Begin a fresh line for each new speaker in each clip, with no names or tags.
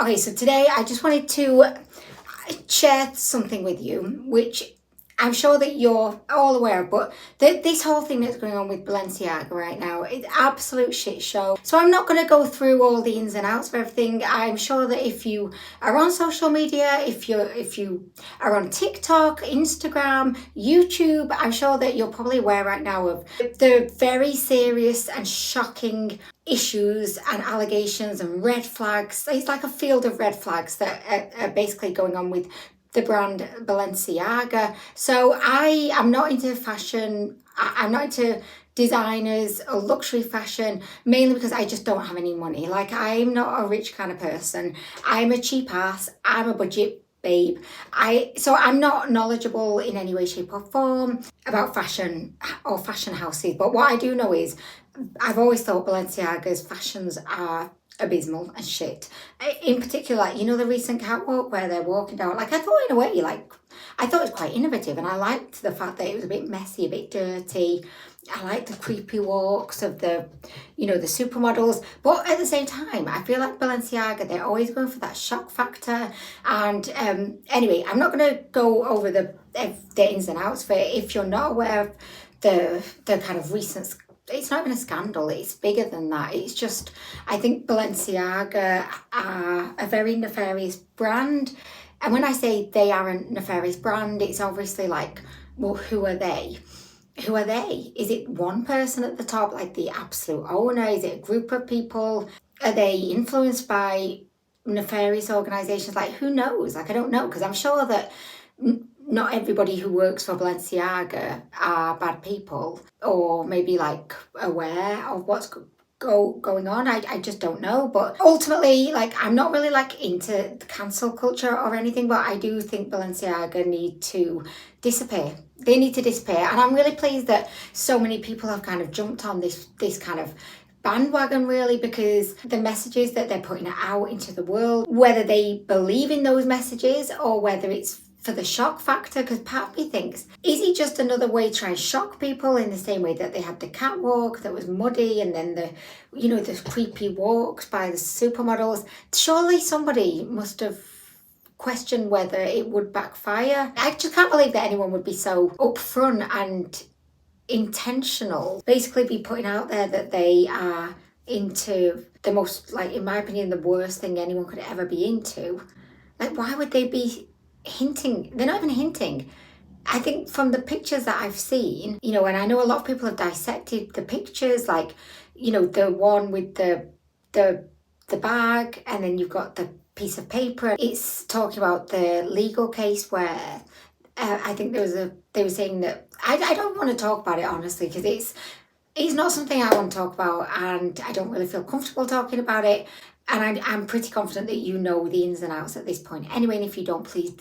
Okay, so today I just wanted to share something with you, which I'm sure that you're all aware of, but this whole thing that's going on with Balenciaga right now, it's absolute shit show. So I'm not going to go through all the ins and outs of everything. I'm sure that if you are on social media, if you are on TikTok, Instagram, YouTube, I'm sure that you're probably aware right now of the very serious and shocking issues and allegations and red flags. It's like a field of red flags that are basically going on with the brand Balenciaga. So I am not into fashion. I'm not into designers or luxury fashion, mainly because I just don't have any money. Like, I'm not a rich kind of person. I'm a cheap ass. I'm a budget babe. So I'm not knowledgeable in any way, shape or form about fashion or fashion houses. But what I do know is I've always thought Balenciaga's fashions are abysmal and shit. In particular, like, you know, the recent catwalk where they're walking down, like, I thought in a way, like, I thought it was quite innovative, and I liked the fact that it was a bit messy, a bit dirty. I like the creepy walks of the, you know, the supermodels. But at the same time, I feel like Balenciaga, they're always going for that shock factor. And anyway, I'm not going to go over the ins and outs for it. If you're not aware of the kind of recent, it's not even a scandal, it's bigger than that. It's just, I think Balenciaga are a very nefarious brand. And when I say they are a nefarious brand, it's obviously like, well, who are they? Who are they? Is it one person at the top, like the absolute owner? Is it a group of people? Are they influenced by nefarious organizations? Like, who knows? Like, I don't know, because I'm sure that not everybody who works for Balenciaga are bad people, or maybe like aware of what's going on. I just don't know. But ultimately, like, I'm not really like into the cancel culture or anything, but I do think Balenciaga need to disappear. They need to disappear. And I'm really pleased that so many people have kind of jumped on this kind of bandwagon, really, because the messages that they're putting out into the world, whether they believe in those messages or whether it's for the shock factor, because part of me thinks, is it just another way to try and shock people in the same way that they had the catwalk that was muddy, and then the, you know, the creepy walks by the supermodels? Surely somebody must have questioned whether it would backfire. I just can't believe that anyone would be so upfront and intentional, basically be putting out there that they are into the most, like, in my opinion, the worst thing anyone could ever be into. Like, why would they be hinting? They're not even hinting. I think from the pictures that I've seen, you know, and I know a lot of people have dissected the pictures, like, you know, the one with the bag, and then you've got the piece of paper. It's talking about the legal case where I think they were saying that, I don't want to talk about it, honestly, because it's not something I want to talk about, and I don't really feel comfortable talking about it. And I'm pretty confident that you know the ins and outs at this point anyway, and if you don't, please,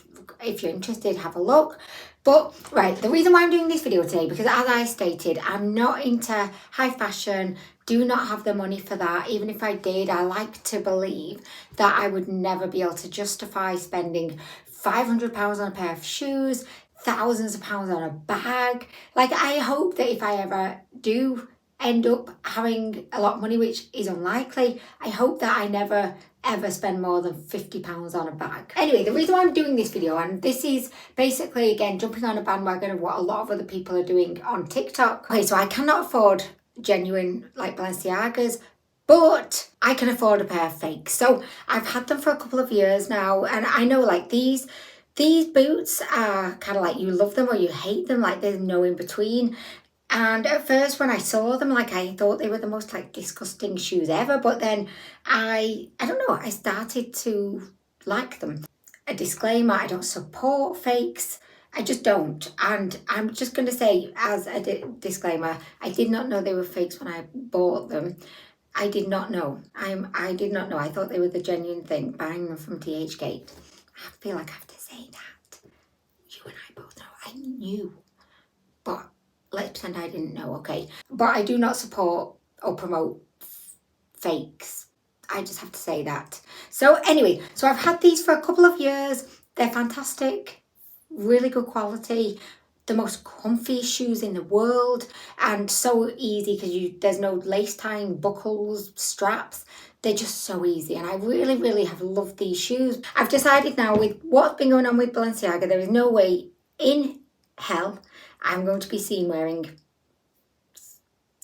if you're interested, have a look. But right, the reason why I'm doing this video today, because as I stated, I'm not into high fashion, do not have the money for that. Even if I did, I like to believe that I would never be able to justify spending £500 on a pair of shoes, thousands of pounds on a bag. Like, I hope that if I ever do end up having a lot of money, which is unlikely, I hope that I never ever spend more than £50 on a bag. Anyway, the reason why I'm doing this video, and this is basically, again, jumping on a bandwagon of what a lot of other people are doing on TikTok. Okay, so I cannot afford genuine, like, Balenciagas, but I can afford a pair of fakes. So I've had them for a couple of years now, and I know, like, these boots are kind of like, you love them or you hate them, like there's no in between. And at first when I saw them, like, I thought they were the most, like, disgusting shoes ever, but then I don't know, I started to like them. A disclaimer, I don't support fakes. I just don't. And I'm just going to say, as a disclaimer, I did not know they were fakes when I bought them. I did not know. I did not know. I thought they were the genuine thing, buying them from DHgate. I feel like I have to say that. You and I both know. I knew. But let's pretend I didn't know, okay? But I do not support or promote fakes. I just have to say that. So anyway, so I've had these for a couple of years. They're fantastic, really good quality, the most comfy shoes in the world, and so easy because there's no lace tying, buckles, straps. they're just so easy, and I really, really have loved these shoes. I've decided now, with what's been going on with Balenciaga, there is no way in hell I'm going to be seen wearing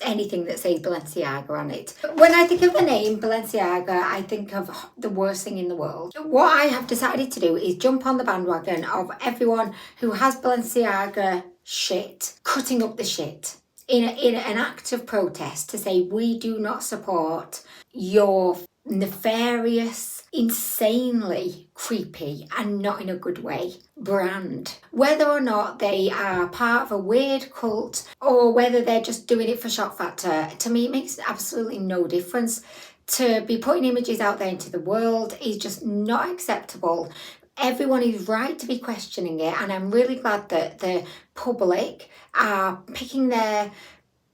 anything that says Balenciaga on it. When I think of the name Balenciaga, I think of the worst thing in the world. What I have decided to do is jump on the bandwagon of everyone who has Balenciaga shit, cutting up the shit in an act of protest to say we do not support your nefarious, insanely creepy, and not in a good way, brand. Whether or not they are part of a weird cult or whether they're just doing it for shock factor, to me it makes absolutely no difference. To be putting images out there into the world is just not acceptable. Everyone is right to be questioning it, and I'm really glad that the public are picking their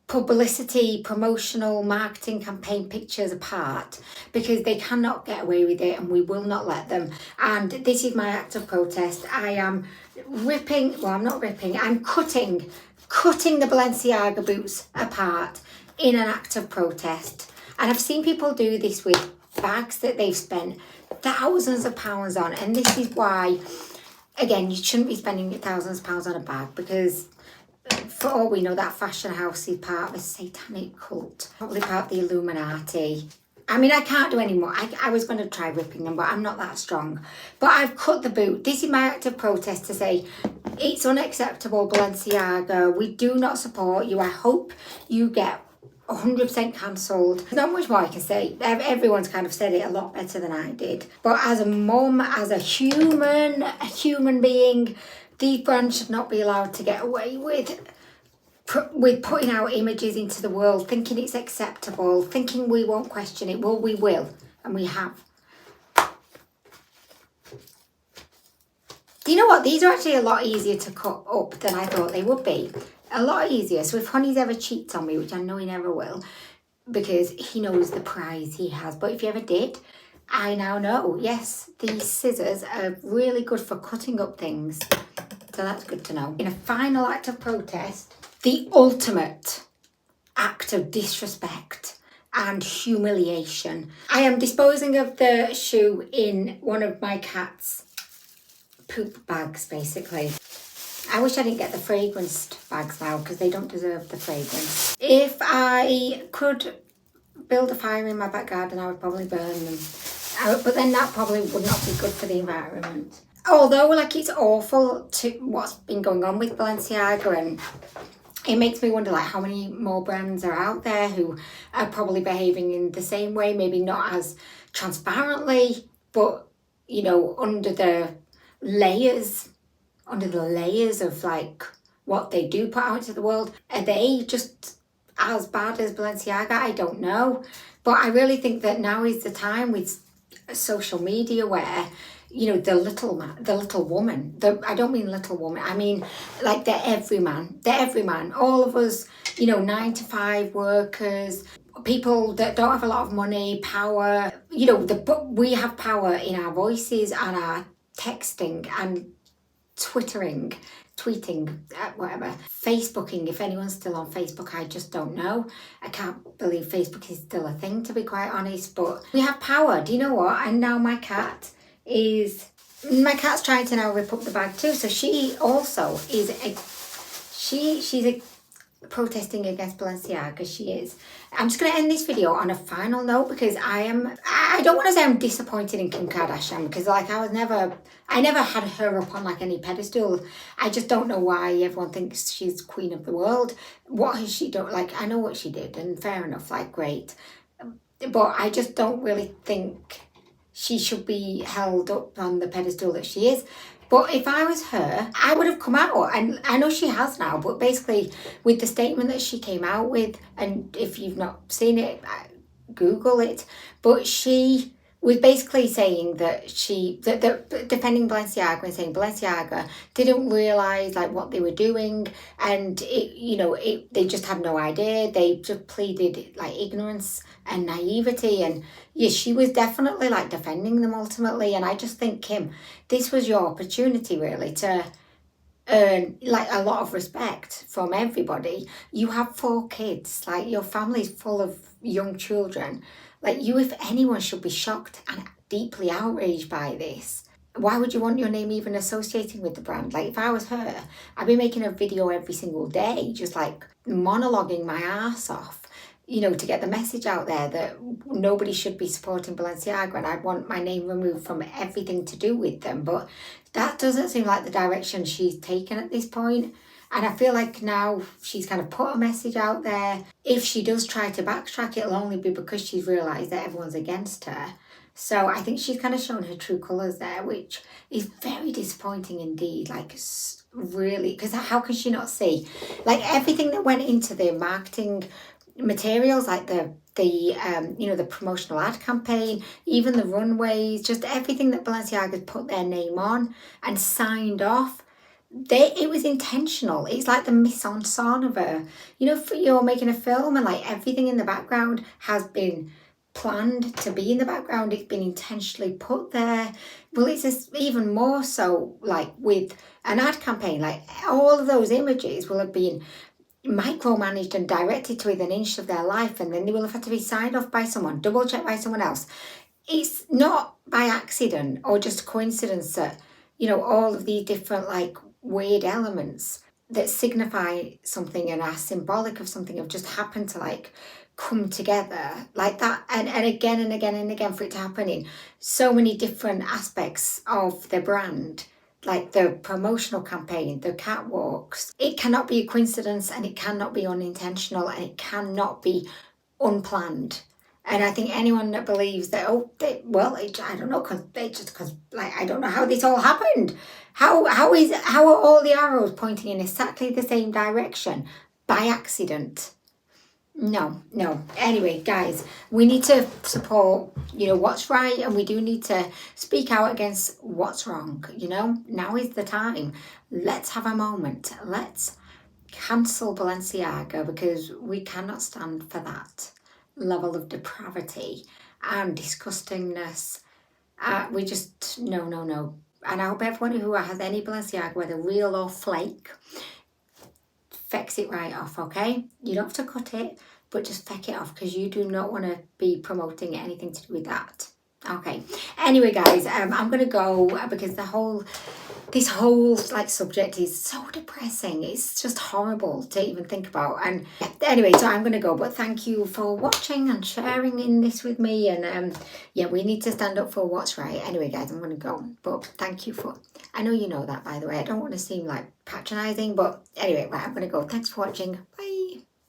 publicity, promotional, marketing campaign pictures apart, because they cannot get away with it and we will not let them. And this is my act of protest. I am ripping, well, I'm not ripping, I'm cutting the Balenciaga boots apart in an act of protest. And I've seen people do this with bags that they've spent thousands of pounds on, and this is why, again, you shouldn't be spending thousands of pounds on a bag, because for all we know, that fashion house is part of a satanic cult, probably part of the Illuminati. I mean, I can't do any more. I was going to try ripping them, but I'm not that strong. But I've cut the boot. This is my act of protest to say it's unacceptable, Balenciaga. We do not support you. I hope you get 100% cancelled. There's not much more I can say. Everyone's kind of said it a lot better than I did. But as a mum, as a human being, these brands should not be allowed to get away with putting out images into the world, thinking it's acceptable, thinking we won't question it. Well, we will, and we have. Do you know what? These are actually a lot easier to cut up than I thought they would be. A lot easier. So if Honey's ever cheats on me, which I know he never will, because he knows the prize he has, but if he ever did, I now know, yes, these scissors are really good for cutting up things. So that's good to know. In a final act of protest, the ultimate act of disrespect and humiliation, I am disposing of the shoe in one of my cat's poop bags, basically. I wish I didn't get the fragranced bags now, because they don't deserve the fragrance. If I could build a fire in my back garden, I would probably burn them. But then that probably would not be good for the environment. Although, like, it's awful to what's been going on with Balenciaga, and it makes me wonder, like, how many more brands are out there who are probably behaving in the same way, maybe not as transparently, but, you know, under the layers of, like, what they do put out into the world. Are they just as bad as Balenciaga? I don't know. But I really think that now is the time with social media where, you know, the little woman, I don't mean little woman, I mean like the everyman, all of us, you know, 9-to-5 workers, people that don't have a lot of money, power, you know, we have power in our voices and our texting and tweeting, whatever, Facebooking. If anyone's still on Facebook, I just don't know. I can't believe Facebook is still a thing, to be quite honest, but we have power. Do you know what? And now my cat's trying to now rip up the bag too, so she also is she's protesting against Balenciaga. She is. I'm just going to end this video on a final note, because I don't want to say I'm disappointed in Kim Kardashian, because, like, I never had her up on, like, any pedestal. I just don't know why everyone thinks she's queen of the world. What has she done? Like, I know what she did, and fair enough, like, great. But I just don't really think she should be held up on the pedestal that she is. But if I was her, I would have come out, and I know she has now, but basically with the statement that she came out with, and if you've not seen it, Google it, but she was basically saying that defending Balenciaga and saying Balenciaga didn't realise, like, what they were doing, and they just had no idea. They just pleaded, like, ignorance and naivety, and yeah, she was definitely, like, defending them ultimately. And I just think, Kim, this was your opportunity really to earn, like, a lot of respect from everybody. You have 4 kids, like, your family's full of young children. Like, you, if anyone, should be shocked and deeply outraged by this. Why would you want your name even associating with the brand? Like, if I was her, I'd be making a video every single day, just like monologuing my ass off, you know, to get the message out there that nobody should be supporting Balenciaga, and I'd want my name removed from everything to do with them. But that doesn't seem like the direction she's taken at this point. And I feel like now she's kind of put a message out there. If she does try to backtrack, it'll only be because she's realised that everyone's against her. So I think she's kind of shown her true colours there, which is very disappointing indeed. Like, really, because how can she not see? Like, everything that went into the marketing materials, like the you know, the promotional ad campaign, even the runways, just everything that Balenciaga's put their name on and signed off, it was intentional. It's like the mise en scène of a, you know, for you're making a film and like everything in the background has been planned to be in the background. It's been intentionally put there. Well, it's just even more so like with an ad campaign, like all of those images will have been micromanaged and directed to within an inch of their life, and then they will have had to be signed off by someone, double checked by someone else. It's not by accident or just a coincidence that, you know, all of these different like weird elements that signify something and are symbolic of something have just happened to like come together like that, and again and again and again, for it to happen in so many different aspects of the brand, like the promotional campaign, the catwalks. It cannot be a coincidence, and it cannot be unintentional, and it cannot be unplanned. And I think anyone that believes that, I don't know, because like, I don't know how this all happened. How are all the arrows pointing in exactly the same direction by accident? No. Anyway, guys, we need to support, you know, what's right, and we do need to speak out against what's wrong. You know, now is the time. Let's have a moment. Let's cancel Balenciaga, because we cannot stand for that level of depravity and disgustingness. We just, no. And I hope everyone who has any Balenciaga, whether real or flake, fix it right off, okay? You don't have to cut it, but just feck it off, because you do not want to be promoting anything to do with that. Okay. Anyway, guys, I'm going to go, because this whole like subject is so depressing. It's just horrible to even think about. And anyway, so I'm going to go, but thank you for watching and sharing in this with me. And yeah, we need to stand up for what's right. Anyway, guys, I'm going to go, but thank you for, I know you know that, by the way. I don't want to seem like patronizing, but anyway, right, I'm going to go. Thanks for watching. Bye.